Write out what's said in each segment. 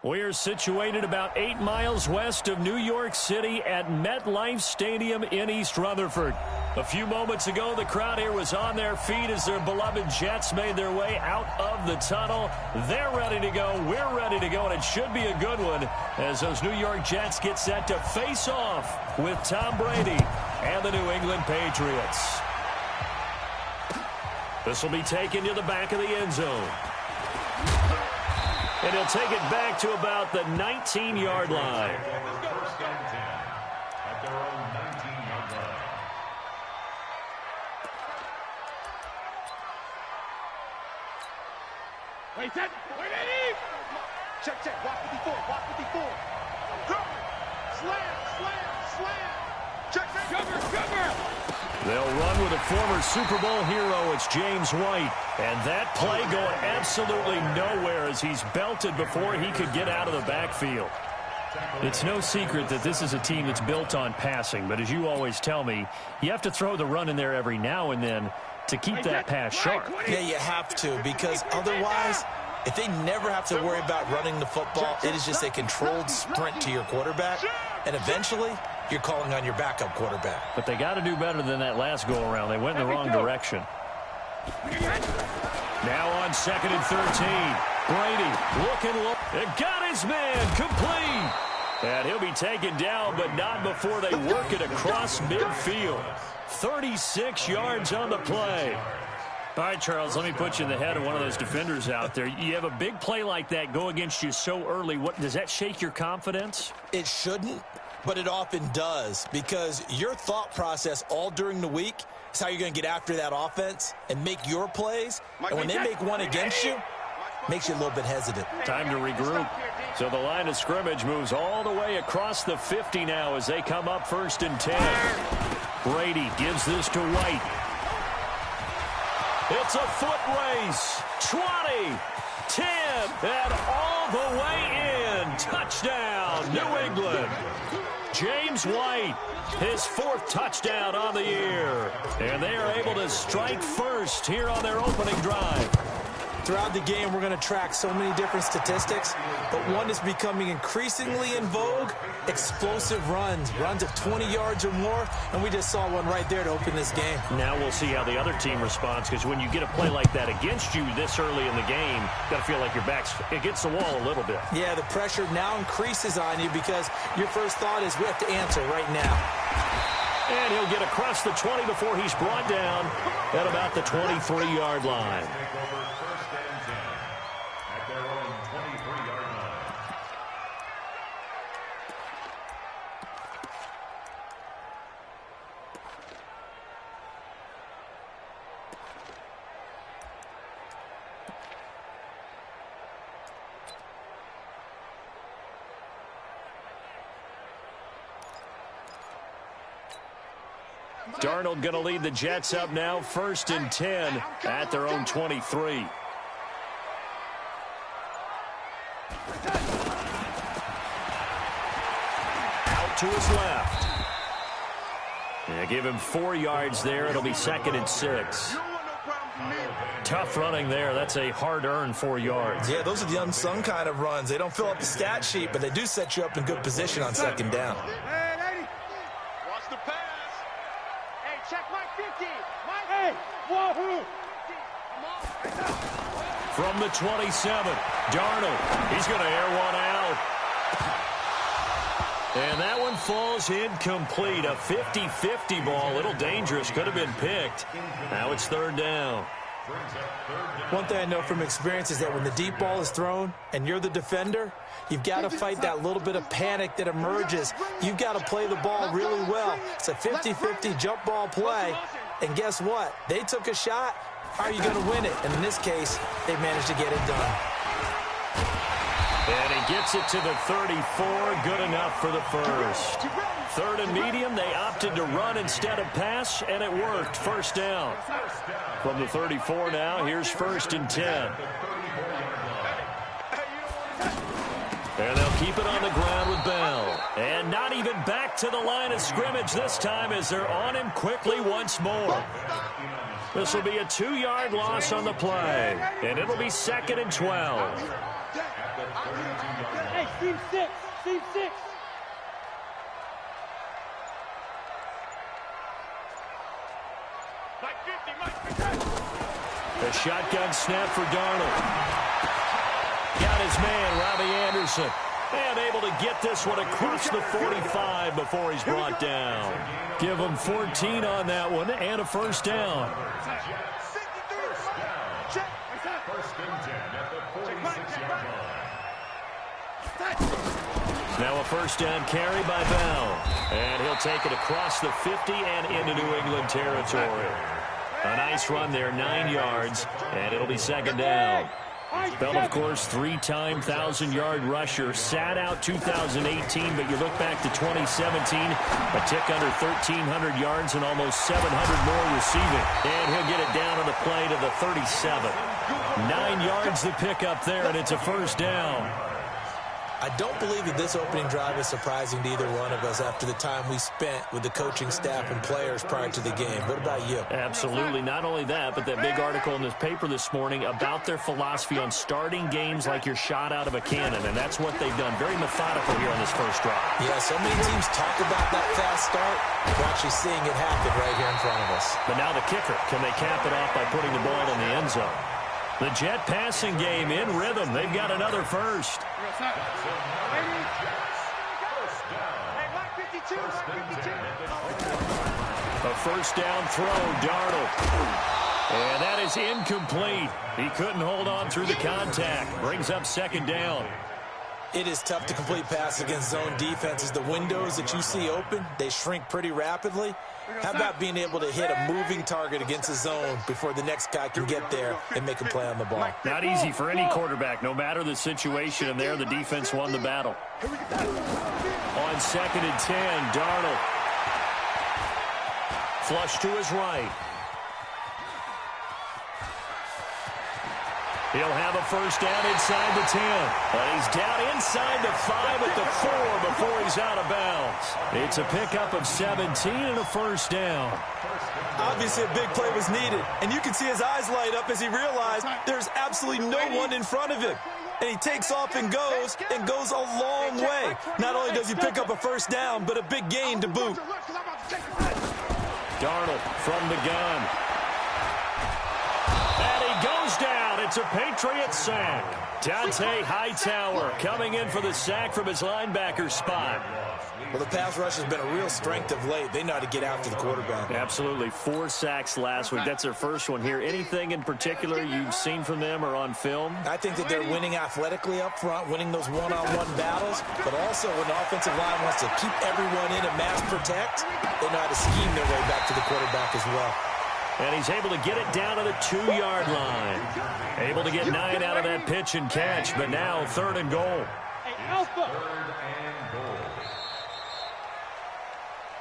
We're situated about 8 miles west of New York City at MetLife Stadium in East Rutherford. A few moments ago, the crowd here was on their feet as their beloved Jets made their way out of the tunnel. They're ready to go. We're ready to go, and it should be a good one as those New York Jets get set to face off with Tom Brady and the New England Patriots. This will be taken to the back of the end zone. And he'll take it back to about the 19-yard line. First and 10 at their own 19-yard line. Wait, set. Wait, Eddie. Check. Walk 54. Walk 54. Go. Slam. Check. Cover. They'll run with a former Super Bowl hero. It's James White. And that play going absolutely nowhere as he's belted before he could get out of the backfield. It's no secret that this is a team that's built on passing. But as you always tell me, you have to throw the run in there every now and then to keep that pass sharp. Yeah, you have to, because otherwise, if they never have to worry about running the football, it is just a controlled sprint to your quarterback. And eventually, you're calling on your backup quarterback. But they got to do better than that last go-around. They went in the wrong direction. Now on 2nd and 13. Brady looking low. It got his man complete. And he'll be taken down, but not before they work it across midfield. 36 yards on the play. All right, Charles, let me put you in the head of one of those defenders out there. You have a big play like that go against you so early. Does that shake your confidence? It shouldn't, but it often does, because your thought process all during the week is how you're going to get after that offense and make your plays. And when they make one against you, makes you a little bit hesitant. Time to regroup. So the line of scrimmage moves all the way across the 50 now as they come up 1st and 10. Brady gives this to White. It's a foot race. 20, 10, and all the way in. Touchdown, New England. James White, his 4th touchdown on the year. And they are able to strike first here on their opening drive. Throughout the game, we're going to track so many different statistics, but one is becoming increasingly in vogue: explosive runs of 20 yards or more, and we just saw one right there to open this game. Now we'll see how the other team responds, because when you get a play like that against you this early in the game, you got to feel like your back's against the wall a little bit. Yeah, the pressure now increases on you because your first thought is we have to answer right now. And he'll get across the 20 before he's brought down at about the 23-yard line. Darnold going to lead the Jets up now, 1st and 10 at their own 23. Out to his left. Yeah, give him 4 yards there. It'll be 2nd and 6. Tough running there. That's a hard-earned 4 yards. Yeah, those are the unsung kind of runs. They don't fill up the stat sheet, but they do set you up in good position on 2nd down. Watch the pass. Hey, check Mike 50. Mike. Hey, whoa. From the 27, Darnold. He's going to air one out. And that one falls incomplete. A 50-50 ball. A little dangerous. Could have been picked. Now it's 3rd down. One thing I know from experience is that when the deep ball is thrown and you're the defender, you've got to fight that little bit of panic that emerges. You've got to play the ball really well. It's a 50-50 jump ball play. And guess what? They took a shot. How are you going to win it? And in this case, they managed to get it done. And he gets it to the 34. Good enough for the first. 3rd and medium. They opted to run instead of pass, and it worked. 1st down. From the 34 now, here's 1st and 10. And they'll keep it on the ground with Bell. And not even back to the line of scrimmage this time as they're on him quickly once more. This will be a 2-yard loss on the play. And it'll be 2nd and 12. Team 6. Team 6. Mike 50. Mike 50. A shotgun snap for Darnold. Got his man, Robbie Anderson. And able to get this one across the 45 before he's brought down. Give him 14 on that one and a first down. First and 10 at the 46-yard line. Now a first down carry by Bell. And he'll take it across the 50 and into New England territory. A nice run there, 9 yards, and it'll be second down. Bell, of course, three-time 1,000-yard rusher. Sat out 2018, but you look back to 2017, a tick under 1,300 yards and almost 700 more receiving. And he'll get it down on the play to the 37. 9 yards the pick up there, and it's a first down. I don't believe that this opening drive is surprising to either one of us after the time we spent with the coaching staff and players prior to the game. What about you? Absolutely. Not only that, but that big article in this paper this morning about their philosophy on starting games like you're shot out of a cannon, and that's what they've done. Very methodical here on this first drive. Yeah, so many teams talk about that fast start. We're actually seeing it happen right here in front of us. But now the kicker. Can they cap it off by putting the ball in the end zone? The Jet passing game in rhythm. They've got another first. A first down throw, Darnold. And that is incomplete. He couldn't hold on through the contact. Brings up second down. It is tough to complete pass against zone defenses. The windows that you see open, they shrink pretty rapidly. How about being able to hit a moving target against a zone before the next guy can get there and make a play on the ball? Not easy for any quarterback, no matter the situation. And there, the defense won the battle. On second and 10, Darnold. Flush to his right. He'll have a first down inside the 10. But he's down inside the 5 at the 4 before he's out of bounds. It's a pickup of 17 and a first down. Obviously, a big play was needed. And you can see his eyes light up as he realized there's absolutely no one in front of him. And he takes off and goes a long way. Not only does he pick up a first down, but a big gain to boot. Darnold from the gun. And he goes down. It's a Patriot sack. Dante Hightower coming in for the sack from his linebacker spot. Well, the pass rush has been a real strength of late. They know how to get after the quarterback. Absolutely. 4 sacks last week. That's their first one here. Anything in particular you've seen from them or on film? I think that they're winning athletically up front, winning those one-on-one battles, but also when the offensive line wants to keep everyone in and mass protect, they know how to scheme their way back to the quarterback as well. And he's able to get it down to the 2-yard line. Able to get 9 out of that pitch and catch, but now 3rd and goal.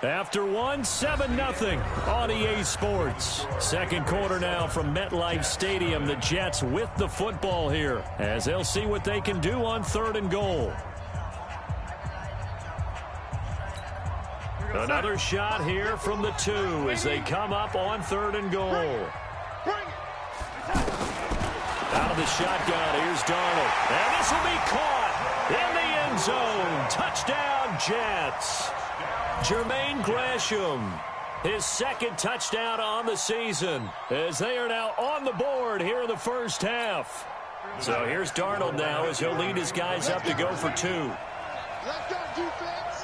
After 7-0 on EA Sports. Second quarter now from MetLife Stadium. The Jets with the football here as they'll see what they can do on 3rd and goal. Another shot here from the 2 as they come up on 3rd and goal. Out of the shotgun, here's Darnold. And this will be caught in the end zone. Touchdown, Jets. Jermaine Gresham, his 2nd touchdown on the season as they are now on the board here in the first half. So here's Darnold now as he'll lead his guys up to go for 2. Let's go, defense.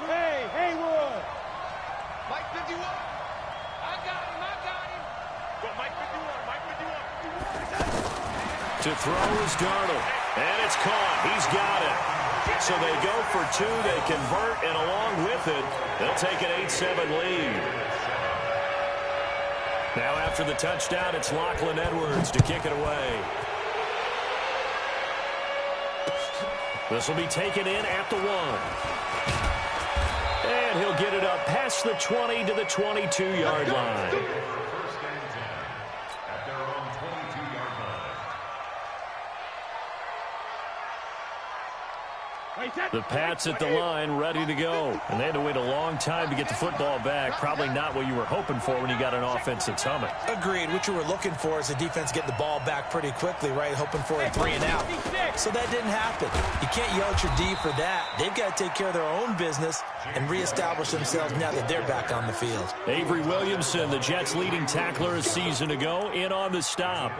Hey, Haywood. Mike 51. I got him. Go, Mike 51. To throw is Darnold. And it's caught. He's got it. So they go for 2. They convert, and along with it, they'll take an 8-7 lead. Now after the touchdown, it's Lachlan Edwards to kick it away. This will be taken in at the 1. And he'll get it up past the 20 to the 22-yard line. First and 10 at their own 22-yard line. The Pats at the line, ready to go. And they had to wait a long time to get the football back. Probably not what you were hoping for when you got an offense that's humming. Agreed. What you were looking for is the defense getting the ball back pretty quickly, right? Hoping for a 3 and out. So that didn't happen. You can't yell at your D for that. They've got to take care of their own business and reestablish themselves now that they're back on the field. Avery Williamson, the Jets' leading tackler a season ago, in on the stop.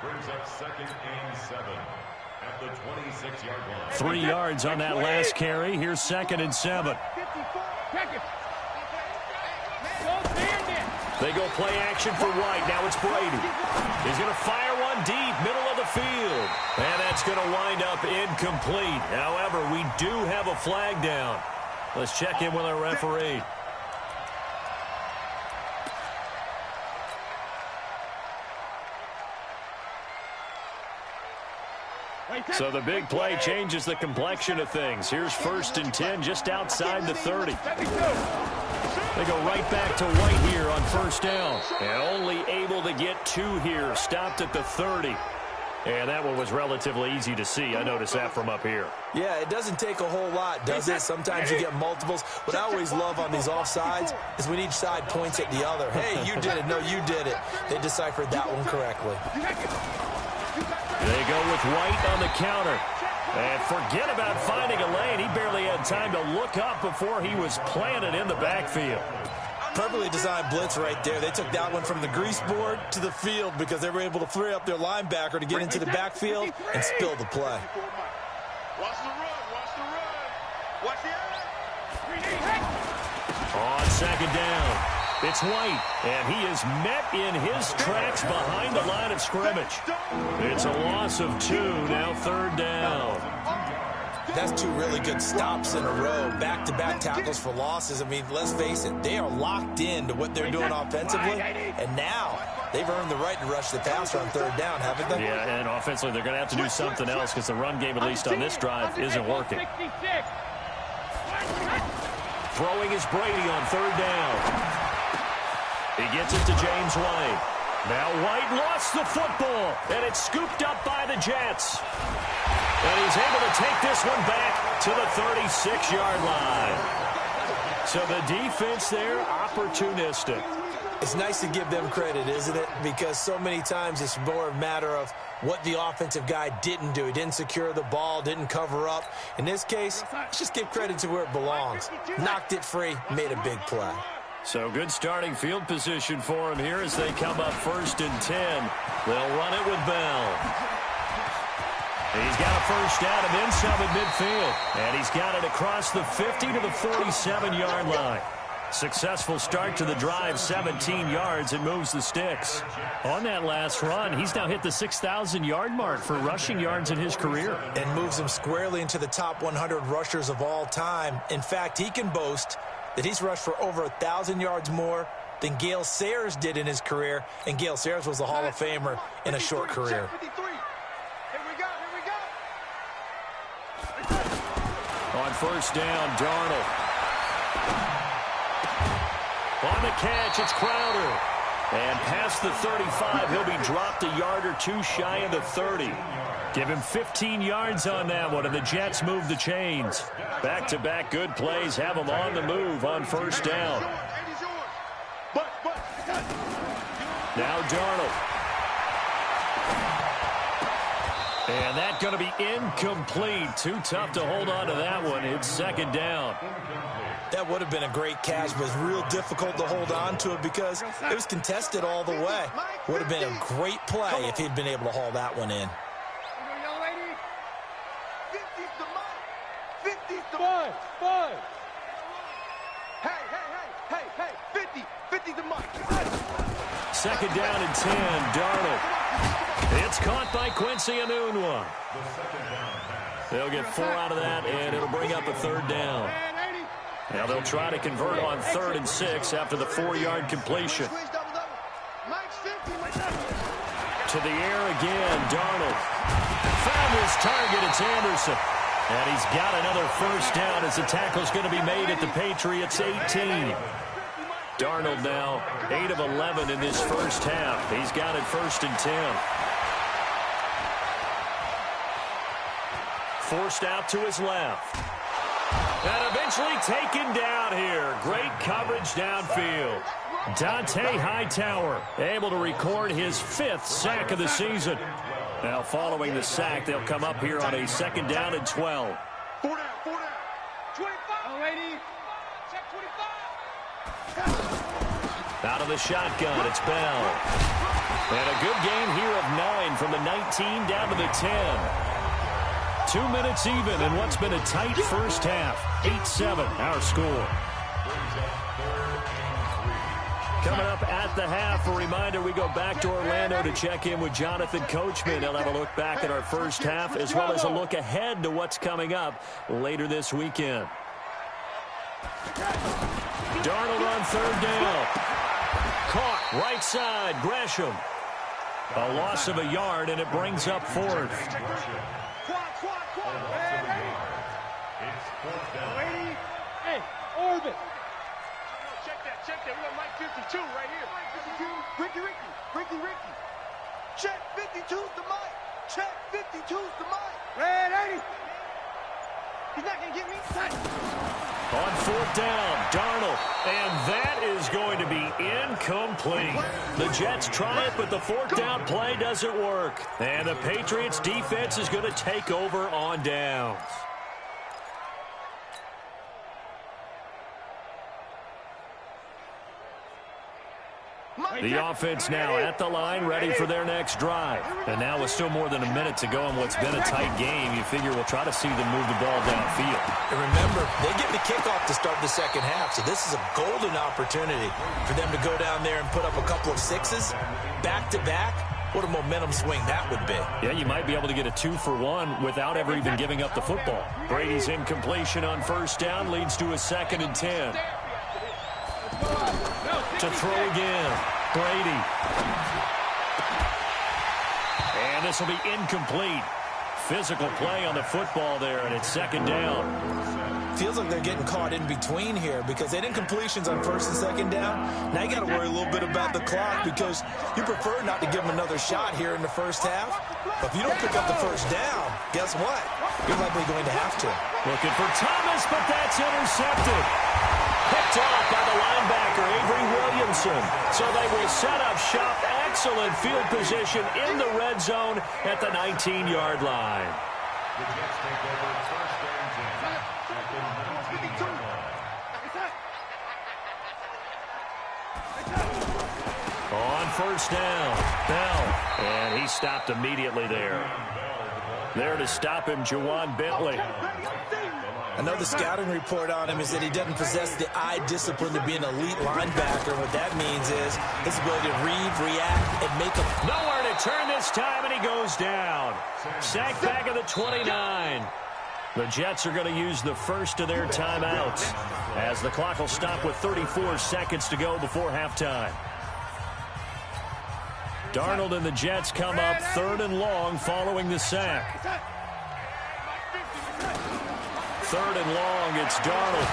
Brings up 2nd and 7 at the 26-yard line. 3 yards on that last carry. Here's 2nd and 7. They go play action for White. Now it's Brady. He's going to fire one deep, middle of the field. And that's going to wind up incomplete. However, we do have a flag down. Let's check in with our referee. So the big play changes the complexion of things. Here's 1st and 10 just outside the 30. They go right back to White here on 1st down. And only able to get 2 here. Stopped at the 30. And that one was relatively easy to see. I noticed that from up here. Yeah, it doesn't take a whole lot, does it? Sometimes you get multiples. What I always love on these offsides is when each side points at the other. Hey, you did it. No, you did it. They deciphered that one correctly. They go with White on the counter. And forget about finding a lane. He barely had time to look up before he was planted in the backfield. Perfectly designed blitz right there. They took that one from the grease board to the field because they were able to free up their linebacker to get into the backfield and spill the play. Watch the run. Watch the run. Watch the On 2nd down, it's White, and he is met in his tracks behind the line of scrimmage. It's a loss of 2, now 3rd down. That's 2 really good stops in a row. Back-to-back tackles for losses. I mean, let's face it, they are locked into what they're doing offensively, and now they've earned the right to rush the passer on 3rd down, haven't they? Yeah, and offensively, they're going to have to do something else because the run game, at least on this drive, isn't working. Throwing is Brady on 3rd down. He gets it to James White. Now White lost the football, and it's scooped up by the Jets. And he's able to take this one back to the 36-yard line. So the defense there, opportunistic. It's nice to give them credit, isn't it? Because so many times it's more a matter of what the offensive guy didn't do. He didn't secure the ball, didn't cover up. In this case, let's just give credit to where it belongs. Knocked it free, made a big play. So good starting field position for him here as they come up 1st and 10. They'll run it with Bell. He's got a 1st down and then some at midfield. And he's got it across the 50 to the 47-yard line. Successful start to the drive, 17 yards, and moves the sticks. On that last run, he's now hit the 6,000-yard mark for rushing yards in his career. And moves him squarely into the top 100 rushers of all time. In fact, he can boast that he's rushed for over 1,000 yards more than Gale Sayers did in his career. And Gale Sayers was a Hall of Famer in a short career. On 1st down, Darnold. On the catch, it's Crowder. And past the 35, he'll be dropped a yard or 2 shy of the 30. Give him 15 yards on that one, and the Jets move the chains. Back-to-back good plays have them on the move on 1st down. Now Darnold. And that's going to be incomplete. Too tough to hold on to that one. It's 2nd down. That would have been a great catch, but it's real difficult to hold on to it because it was contested all the way. Would have been a great play if he'd been able to haul that one in. Second down and 10, Darnold. It's caught by Quincy Enunwa. They'll get 4 out of that, and it'll bring up a 3rd down. Now they'll try to convert on 3rd and 6 after the 4-yard completion. To the air again, Darnold. Found his target, it's Anderson. And he's got another 1st down as the tackle's going to be made at the Patriots' 18. Darnold now 8 of 11 in this first half. He's got it 1st and 10. forced out to his left. And eventually taken down here. Great coverage downfield. Dante Hightower able to record his 5th sack of the season. Now following the sack, they'll come up here on a 2nd down and 12. 4 down, 4 down. 25. Oh, lady. Check 25. Out of the shotgun, it's Bell. And a good gain here of 9 from the 19 down to the 10. 2 minutes even in what's been a tight first half. 8-7, our score. Coming up at the half, a reminder, we go back to Orlando to check in with Jonathan Coachman. He'll have a look back at our first half as well as a look ahead to what's coming up later this weekend. Darnold on 3rd down. Caught right side, Gresham. A loss of a yard, and it brings up 4th. Hey, Orbit. Check that. We got Mike 52 right here. 52. Ricky. Check 52's the Mike. Check 52's the Mike. Red 80. He's not going to get me. On 4th down, Darnold. And that is going to be incomplete. The Jets try it, but the 4th down play doesn't work. And the Patriots defense is going to take over on downs. The offense now at the line, ready for their next drive. And now with still more than a minute to go in what's been a tight game, you figure we'll try to see them move the ball downfield. And remember, they get the kickoff to start the second half, so this is a golden opportunity for them to go down there and put up a couple of sixes back-to-back. What a momentum swing that would be. Yeah, you might be able to get a 2-for-1 without ever even giving up the football. Brady's incompletion on 1st down leads to a 2nd and 10. To throw again. Brady. And this will be incomplete. Physical play on the football there, and it's 2nd down. Feels like they're getting caught in between here because they did incompletions on 1st and 2nd down. Now you got to worry a little bit about the clock because you prefer not to give them another shot here in the first half. But if you don't pick up the 1st down, guess what? You're likely going to have to. Looking for Thomas, but that's intercepted. Picked off by the linebacker, Avery Williamson. So they will set up shop. Excellent field position in the red zone at the 19-yard line. The Jets take over 1st and 10 at the 19-yard line. On 1st down, Bell. And he stopped immediately there. There to stop him, Juwan Bentley. I know the scouting report on him is that he doesn't possess the eye discipline to be an elite linebacker. What that means is his ability to read, react, and make a... Nowhere to turn this time, and he goes down. Sack back at the 29. The Jets are going to use the first of their timeouts as the clock will stop with 34 seconds to go before halftime. Darnold and the Jets come up 3rd and long following the sack. 3rd and long, it's Darnold.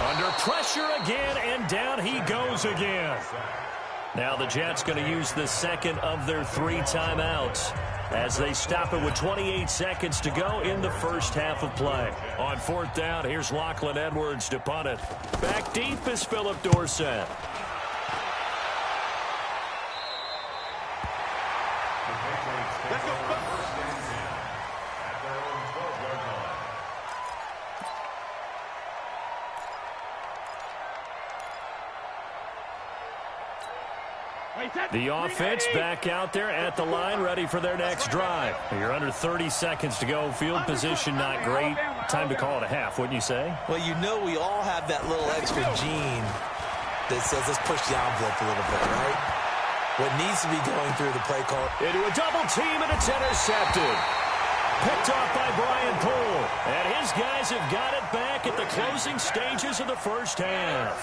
Under pressure again, and down he goes again. Now the Jets going to use the 2nd of their 3 timeouts as they stop it with 28 seconds to go in the first half of play. On 4th down, here's Lachlan Edwards to punt it. Back deep is Philip Dorsett. Let's go. 1st and 10 at their own 12-yard line. The offense back out there at the line, ready for their next drive. You're under 30 seconds to go. Field position not great. Time to call it a half, wouldn't you say? Well, you know we all have that little extra gene that says let's push the envelope a little bit, right? What needs to be going through the play call. Into a double team, and it's intercepted. Picked off by Brian Poole. And his guys have got it back at the closing stages of the first half.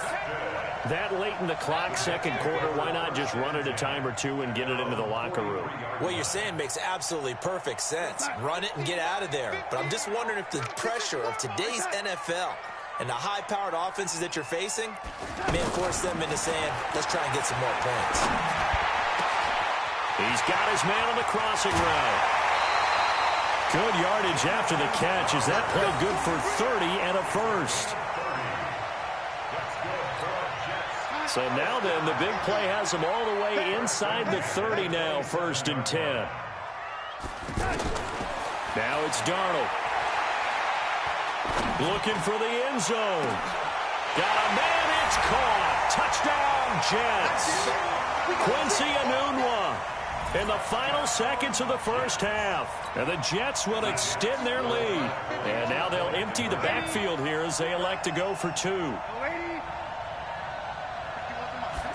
That late in the clock, second quarter, why not just run it a time or two and get it into the locker room? What you're saying makes absolutely perfect sense. Run it and get out of there. But I'm just wondering if the pressure of today's NFL and the high-powered offenses that you're facing may force them into saying, let's try and get some more points. He's got his man on the crossing route. Good yardage after the catch as that play good for 30 and a first. So now then, the big play has them all the way inside the 30 now, 1st and 10. Now it's Darnold. Looking for the end zone. Got a man, it's caught. Touchdown, Jets. Quincy Enunwa in the final seconds of the first half. And the Jets will extend their lead. And now they'll empty the backfield here as they elect to go for 2.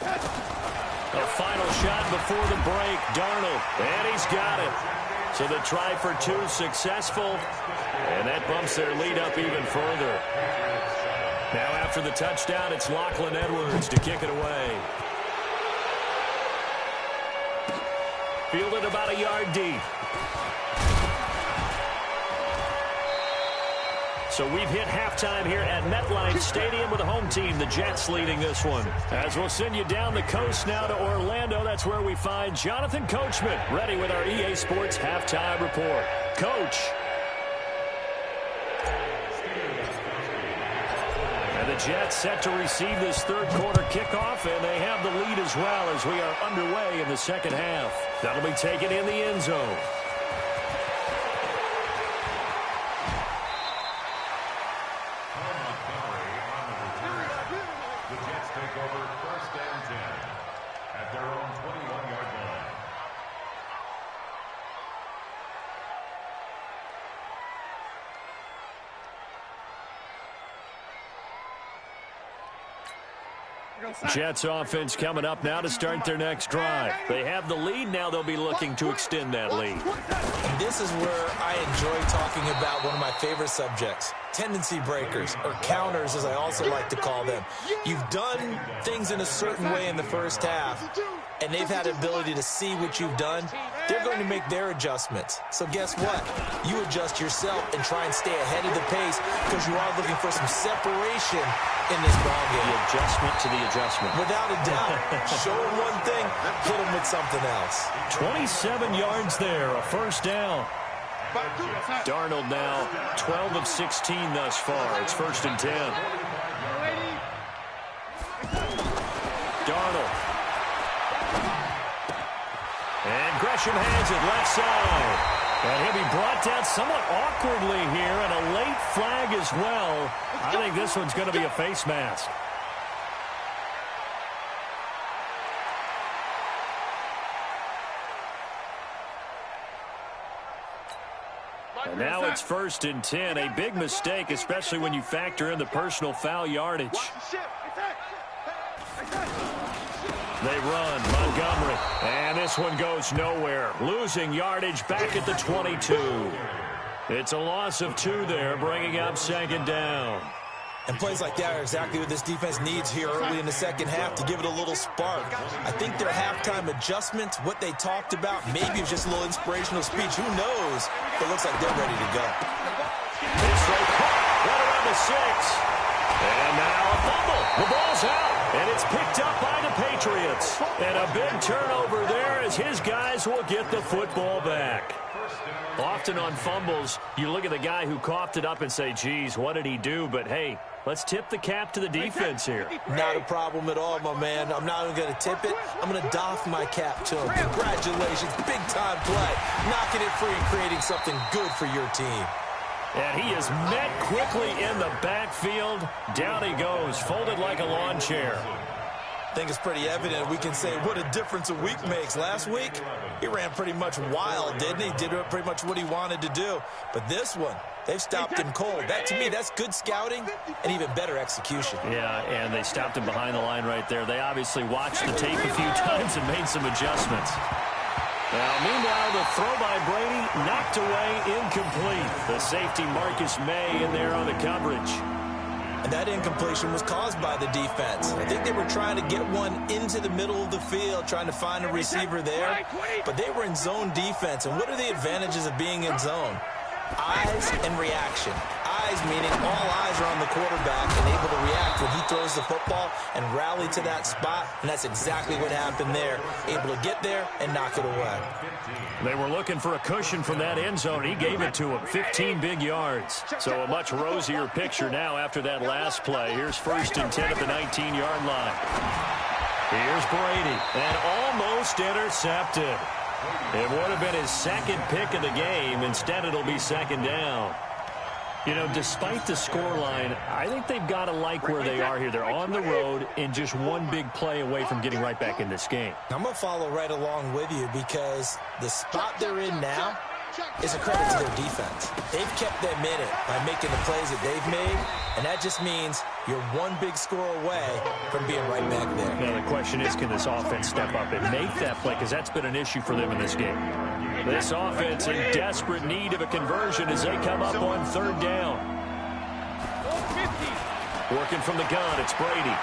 A final shot before the break, Darnold, and he's got it. So the try for 2 successful, and that bumps their lead up even further. Now after the touchdown, it's Lachlan Edwards to kick it away. Fielded about a yard deep. So we've hit halftime here at MetLife Stadium with the home team, the Jets, leading this one. As we'll send you down the coast now to Orlando, that's where we find Jonathan Coachman, ready with our EA Sports halftime report. Coach. And the Jets set to receive this third quarter kickoff, and they have the lead as well as we are underway in the second half. That'll be taken in the end zone. Jets offense coming up now to start their next drive. They have the lead. Now they'll be looking to extend that lead. And this is where I enjoy talking about one of my favorite subjects, tendency breakers, or counters as I also like to call them. You've done things in a certain way in the first half, and they've had the ability to see what you've done. They're going to make their adjustments. So guess what? You adjust yourself and try and stay ahead of the pace because you are looking for some separation in this ballgame. The adjustment to the adjustment. Without a doubt. Show them one thing, hit them with something else. 27 yards there, a first down. Darnold now 12 of 16 thus far. It's 1st and 10. Darnold. And Gresham has it left side. And he'll be brought down somewhat awkwardly here, and a late flag as well. I think this one's going to be a face mask. And now it's 1st and 10. A big mistake, especially when you factor in the personal foul yardage. They run, Montgomery, and this one goes nowhere. Losing yardage back at the 22. It's a loss of 2 there, bringing up 2nd down. And plays like that are exactly what this defense needs here early in the second half to give it a little spark. I think their halftime adjustments, what they talked about, maybe it was just a little inspirational speech. Who knows? It looks like they're ready to go. It's right around the 6. And now a fumble. The ball's out. And it's picked up by the Patriots. And a big turnover there as his guys will get the football back. Often on fumbles, you look at the guy who coughed it up and say, geez, what did he do? But, hey, let's tip the cap to the defense here. Not a problem at all, my man. I'm not even going to tip it. I'm going to doff my cap to him. Congratulations. Big-time play. Knocking it free, creating something good for your team. And he is met quickly in the backfield. Down he goes, folded like a lawn chair. I think it's pretty evident. We can say what a difference a week makes. Last week, he ran pretty much wild, didn't he? Did pretty much what he wanted to do. But this one, they've stopped him cold. That, to me, that's good scouting and even better execution. Yeah, and they stopped him behind the line right there. They obviously watched the tape a few times and made some adjustments. Now, meanwhile, the throw by Brady knocked away, incomplete. The safety Marcus May in there on the coverage. And that incompletion was caused by the defense. I think they were trying to get one into the middle of the field, trying to find a receiver there. But they were in zone defense. And what are the advantages of being in zone? Eyes and reaction. Eyes eyes, meaning all eyes are on the quarterback and able to react when he throws the football and rally to that spot, and that's exactly what happened there. Able to get there and knock it away. They were looking for a cushion from that end zone. He gave it to him. 15 big yards. So a much rosier picture now after that last play. Here's 1st and 10 at the 19-yard line. Here's Brady, and almost intercepted. It would have been his second pick of the game. Instead, it'll be 2nd down. You know, despite the scoreline, I think they've got to like where they are here. They're on the road and just one big play away from getting right back in this game. I'm going to follow right along with you because the spot they're in now is a credit to their defense. They've kept them in it by making the plays that they've made, and that just means you're one big score away from being right back there. Now, the question is, can this offense step up and make that play? Because that's been an issue for them in this game. This offense in desperate need of a conversion as they come up on 3rd down. Working from the gun, it's Brady.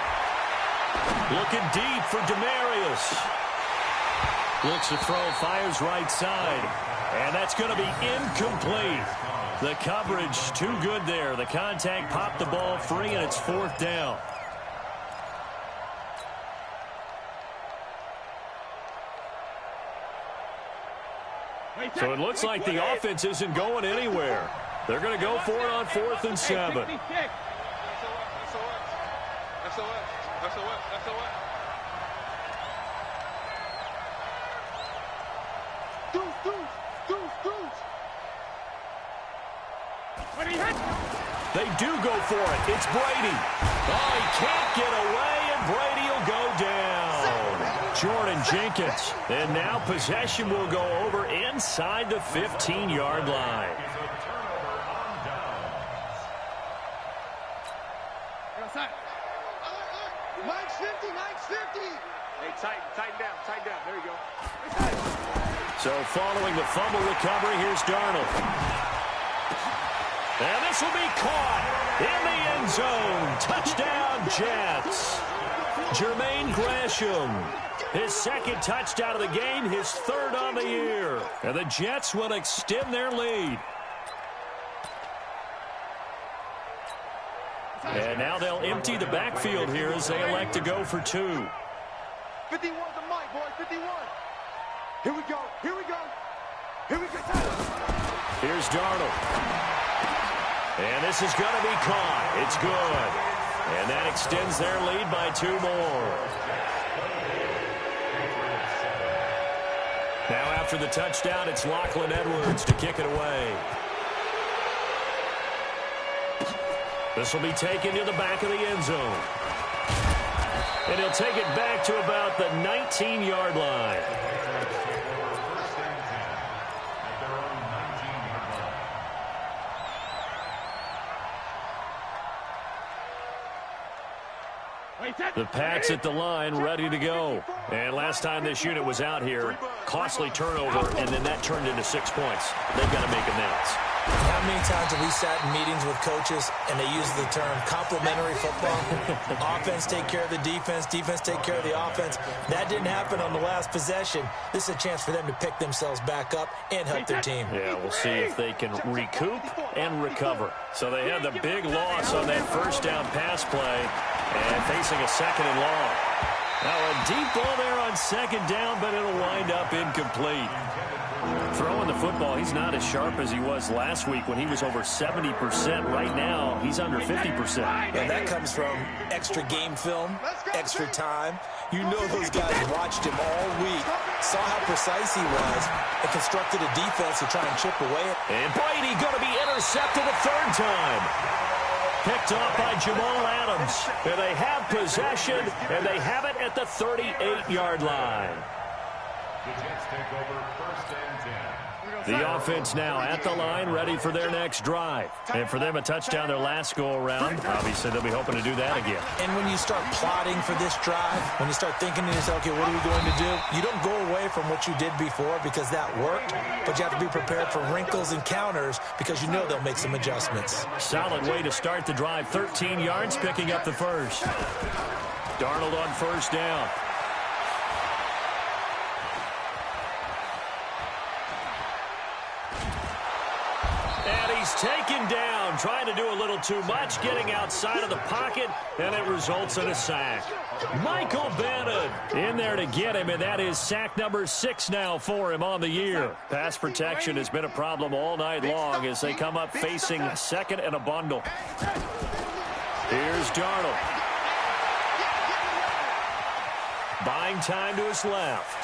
Looking deep for Demarius. Looks to throw, fires right side. And that's going to be incomplete. The coverage too good there. The contact popped the ball free, and it's 4th down. So it looks like the offense isn't going anywhere. They're going to go for it on 4th and 7. They do go for it. It's Brady. Oh, he can't get away, and Brady will go down. Jordan Jenkins. And now possession will go over inside the 15-yard line. Mike's 50, Mike's 50. Hey, tighten down. There you go. So following the fumble recovery, here's Darnold. And this will be caught in the end zone. Touchdown, Jets. Jermaine Gresham, his 2nd touchdown of the game, his 3rd on the year. And the Jets will extend their lead. And now they'll empty the backfield here as they elect to go for 2. 51 to Mike, boy, 51. Here we go. Here's Darnold. And this is going to be caught. It's good. And that extends their lead by 2 more. Now after the touchdown, it's Lachlan Edwards to kick it away. This will be taken to the back of the end zone. And he'll take it back to about the 19-yard line. The Pats at the line, ready to go. And last time this unit was out here, costly turnover, and then that turned into 6 points. They've got to make amends. How many times have we sat in meetings with coaches and they use the term complementary football? Offense take care of the defense, defense take care of the offense. That didn't happen on the last possession. This is a chance for them to pick themselves back up and help their team. Yeah, we'll see if they can recoup and recover. So they had the big loss on that 1st down pass play and facing a 2nd and long. Now a deep ball there on 2nd down, but it'll wind up incomplete. Throwing the football, he's not as sharp as he was last week when he was over 70%. Right now, he's under 50%. And that comes from extra game film, extra time. You know those guys watched him all week, saw how precise he was, and constructed a defense to try and chip away. And Brady going to be intercepted a 3rd time. Picked off by Jamal Adams. And they have possession, and they have it at the 38-yard line. The Jets take over 1st and 10. The offense now at the line, ready for their next drive. And for them, a touchdown their last go-around. Obviously, they'll be hoping to do that again. And when you start plotting for this drive, when you start thinking to yourself, okay, what are we going to do? You don't go away from what you did before because that worked, but you have to be prepared for wrinkles and counters because you know they'll make some adjustments. Solid way to start the drive. 13 yards, picking up the 1st. Darnold on 1st down. And he he's taken down, trying to do a little too much, getting outside of the pocket, and it results in a sack. Michael Bannon in there to get him, and that is sack number 6 now for him on the year. Pass protection has been a problem all night long as they come up facing second and a bundle. Here's Darnold. Buying time to his left.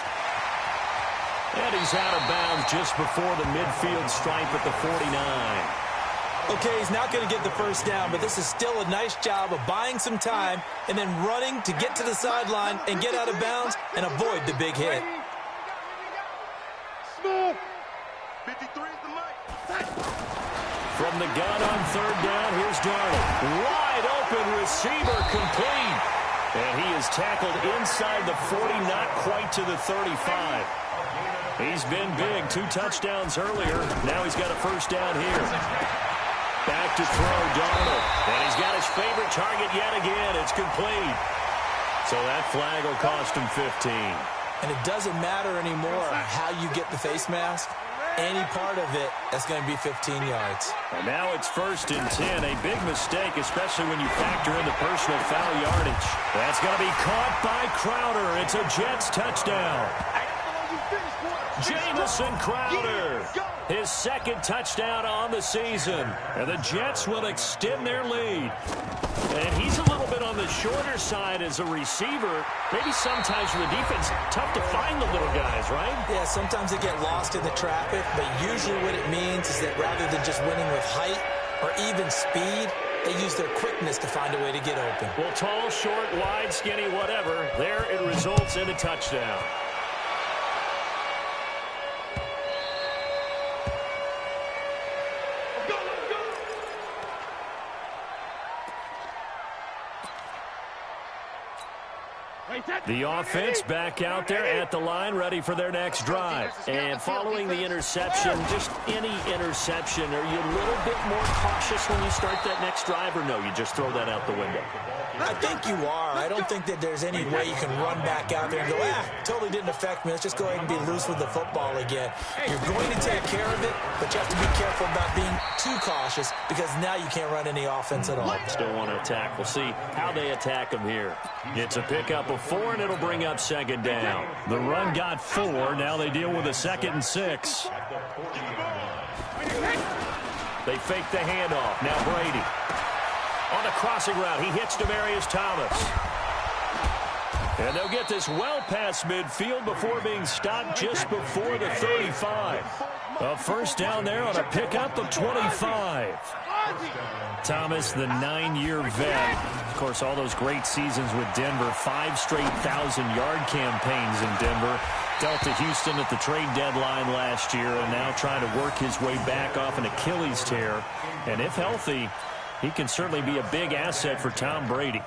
And he's out of bounds just before the midfield stripe at the 49. Okay, he's not going to get the first down, but this is still a nice job of buying some time and then running to get to the sideline and get out of bounds and avoid the big hit. Smooth. 53 is the mic. From the gun on third down, here's Darnold. Wide open receiver, complete. And he is tackled inside the 40, not quite to the 35. He's been big, 2 touchdowns earlier. Now he's got a first down here. Back to throw, Darnold. And he's got his favorite target yet again. It's complete. So that flag will cost him 15. And it doesn't matter anymore how you get the face mask. Any part of it, that's going to be 15 yards. And now it's 1st and 10. A big mistake, especially when you factor in the personal foul yardage. That's going to be caught by Crowder. It's a Jets touchdown. Jamison Crowder, his 2nd touchdown on the season. And the Jets will extend their lead. And he's a little bit on the shorter side as a receiver. Maybe sometimes for the defense, tough to find the little guys, right? Yeah, sometimes they get lost in the traffic, but usually what it means is that rather than just winning with height or even speed, they use their quickness to find a way to get open. Well, tall, short, wide, skinny, whatever, there it results in a touchdown. The offense back out there at the line, ready for their next drive. And following the interception, just any interception, are you a little bit more cautious when you start that next drive, or no, you just throw that out the window? I think you are. I don't think that there's any way you can run back out there and go, totally didn't affect me. Let's just go ahead and be loose with the football again. You're going to take care of it, but you have to be careful about being too cautious because now you can't run any offense at all. Still want to attack. We'll see how they attack them here. It's a pickup of 4, and it'll bring up 2nd down. The run got 4. Now they deal with a 2nd and 6. They fake the handoff. Now Brady. On the crossing route, he hits Demaryius Thomas. And they'll get this well past midfield before being stopped just before the 35. A first down there on a pickup of 25. Thomas, the 9-year vet. Of course, all those great seasons with Denver. 5 straight 1,000-yard campaigns in Denver. Dealt to Houston at the trade deadline last year and now trying to work his way back off an Achilles tear. And if healthy, he can certainly be a big asset for Tom Brady.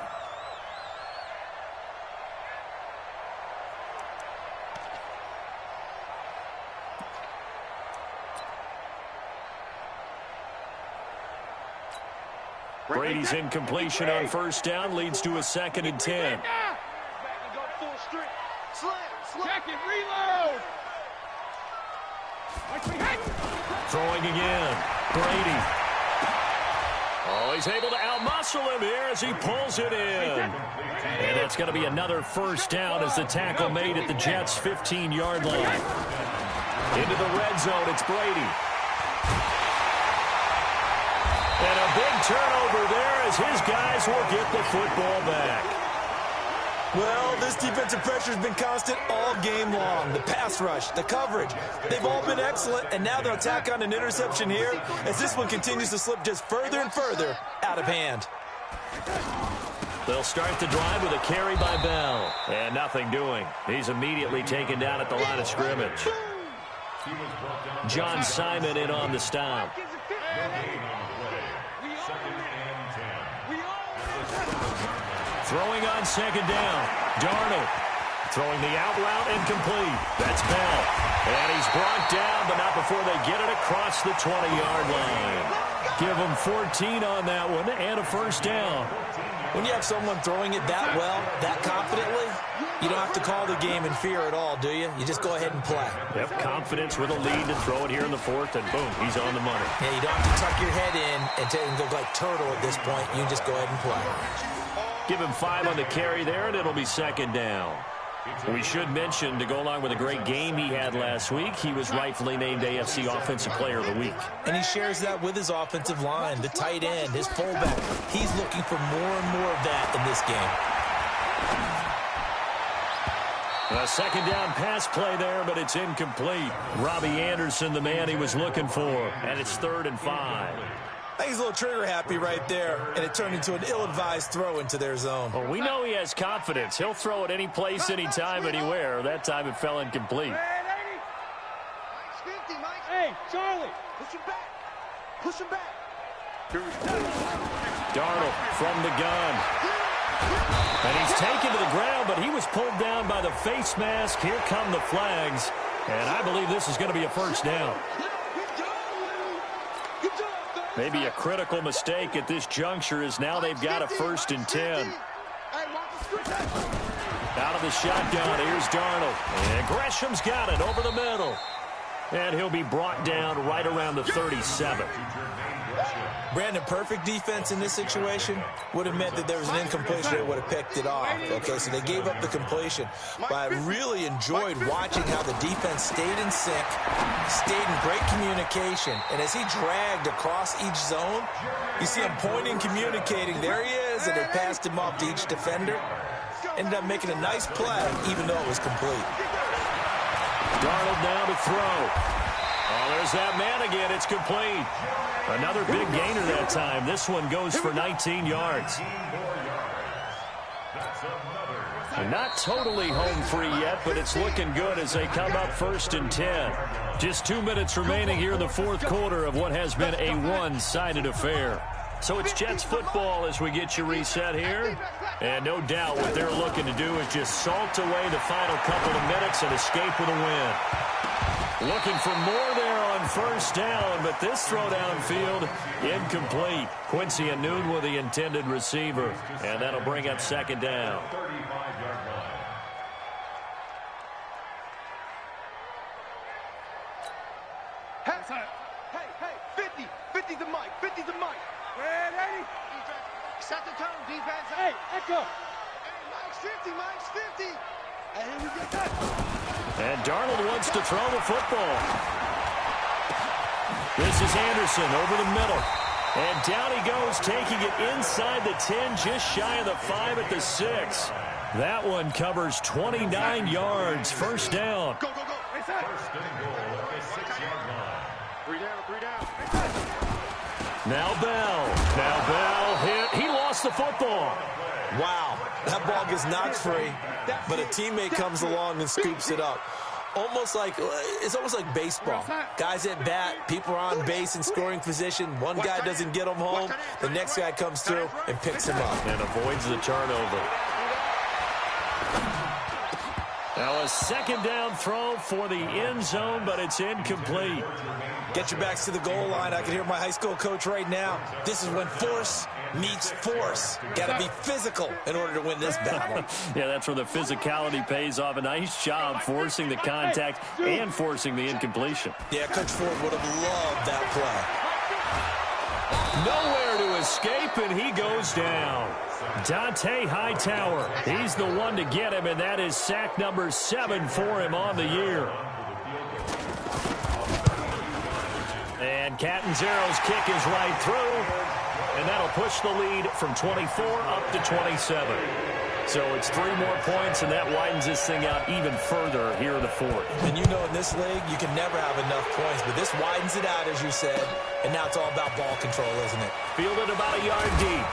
Brady's incompletion on first down leads to a 2nd and 10. Check it, reload. Throwing again. Brady. Oh, he's able to outmuscle him here as he pulls it in. And it's going to be another first down as the tackle made at the Jets' 15-yard line. Into the red zone, it's Brady. And a big turnover there as his guys will get the football back. Well, this defensive pressure has been constant all game long. The pass rush, the coverage, they've all been excellent, and now they'll tack on an interception here as this one continues to slip just further and further out of hand. They'll start the drive with a carry by Bell. And nothing doing. He's immediately taken down at the line of scrimmage. John Simon in on the stop. Throwing on 2nd down. Darnold throwing the out route incomplete. That's Bell. And he's brought down, but not before they get it across the 20-yard line. Give him 14 on that one and a first down. When you have someone throwing it that well, that confidently, You don't have to call the game in fear at all, do you? You just go ahead and play. Yep, confidence with a lead to throw it here in the fourth, and boom, he's on the money. Yeah, you don't have to tuck your head in and go like turtle at this point. You just go ahead and play. Give him 5 on the carry there, and it'll be second down. We should mention, to go along with a great game he had last week, he was rightfully named AFC Offensive Player of the Week. And he shares that with his offensive line, the tight end, his fullback. He's looking for more and more of that in this game. A second down pass play there, but it's incomplete. Robbie Anderson, the man he was looking for, and it's 3rd and 5. I think he's a little trigger happy right there, and it turned into an ill-advised throw into their zone. Well, we know he has confidence. He'll throw it any place, anytime, anywhere. That time it fell incomplete. Hey, Charlie, push him back. Push him back. Darnold from the gun. And he's taken to the ground, but he was pulled down by the face mask. Here come the flags, and I believe this is going to be a first down. Maybe a critical mistake at this juncture is now they've got a 1st and 10. Out of the shotgun, here's Darnold. And Gresham's got it over the middle. And he'll be brought down right around the 37. Brandon, perfect defense in this situation would have meant that there was an incompletion. They would have picked it off. Okay, so they gave up the completion. But I really enjoyed watching how the defense stayed in sync, stayed in great communication. And as he dragged across each zone, you see him pointing, communicating. There he is, and they passed him off to each defender. Ended up making a nice play, even though it was complete. Darnold now to throw. Oh, there's that man again. It's complete. Another big gainer that time. This one goes for 19 yards. Not totally home free yet, but it's looking good as they come up 1st and 10. Just 2 minutes remaining here in the fourth quarter of what has been a one-sided affair. So it's Jets football as we get you reset here. And no doubt what they're looking to do is just salt away the final couple of minutes and escape with a win. Looking for more there on 1st down, but this throw downfield incomplete. Quincy Anoon with the intended receiver, and that'll bring up 2nd down. Hey, 50 the mic, 50 the mic. Ready? Set the tone, defense. Hey, echo. Hey, Mike's 50. And here we get that. And Darnold wants to throw the football. This is Anderson over the middle. And down he goes, taking it inside the 10, just shy of the 5 at the 6. That one covers 29 yards. 1st down. Go. First and goal at the 6-yard line. 3 down. Now Bell hit. He lost the football. Wow, that ball gets knocked free, but a teammate comes along and scoops it up. It's almost like baseball. Guys at bat, people are on base in scoring position. One guy doesn't get them home. The next guy comes through and picks him up. And avoids the turnover. Now a 2nd down throw for the end zone, but it's incomplete. Get your backs to the goal line. I can hear my high school coach right now. This is when force meets force. Got to be physical in order to win this battle. Yeah, that's where the physicality pays off. A nice job forcing the contact and forcing the incompletion. Yeah, Coach Ford would have loved that play. Nowhere to escape, and he goes down. Dante Hightower, he's the one to get him, and that is sack number 7 for him on the year. And Catanzaro's kick is right through, and that'll push the lead from 24 up to 27. So it's 3 more points, and that widens this thing out even further here in the fourth. And you know in this league, you can never have enough points, but this widens it out, as you said, and now it's all about ball control, isn't it? Fielded about a yard deep.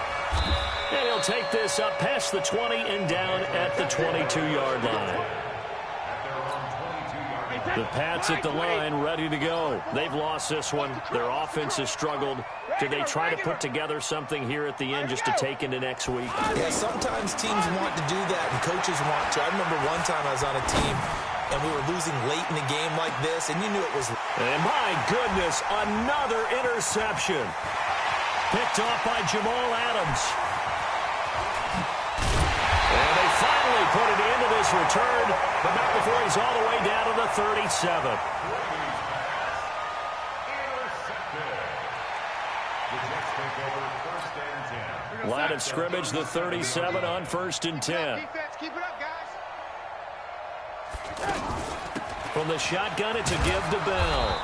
And he'll take this up past the 20 and down at the 22-yard line. The Pats at the line, ready to go. They've lost this one. Their offense has struggled. Do they try to put together something here at the end just to take into next week? Yeah, sometimes teams want to do that, and coaches want to. I remember one time I was on a team, and we were losing late in a game like this, and you knew it was... And my goodness, another interception. Picked off by Jamal Adams. And they finally finally put it into this return, but not before he's all the way down to the 37. Line of scrimmage, the 37 on 1st and 10. Keep it up, guys. From the shotgun, it's a give to Bell.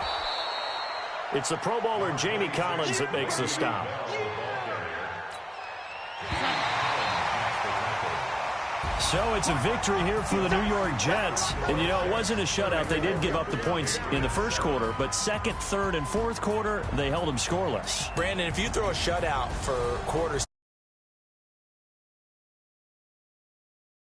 It's the Pro Bowler Jamie Collins that makes the stop. So it's a victory here for the New York Jets. And, you know, it wasn't a shutout. They did give up the points in the first quarter, but second, third, and fourth quarter, they held them scoreless. Brandon, if you throw a shutout for quarters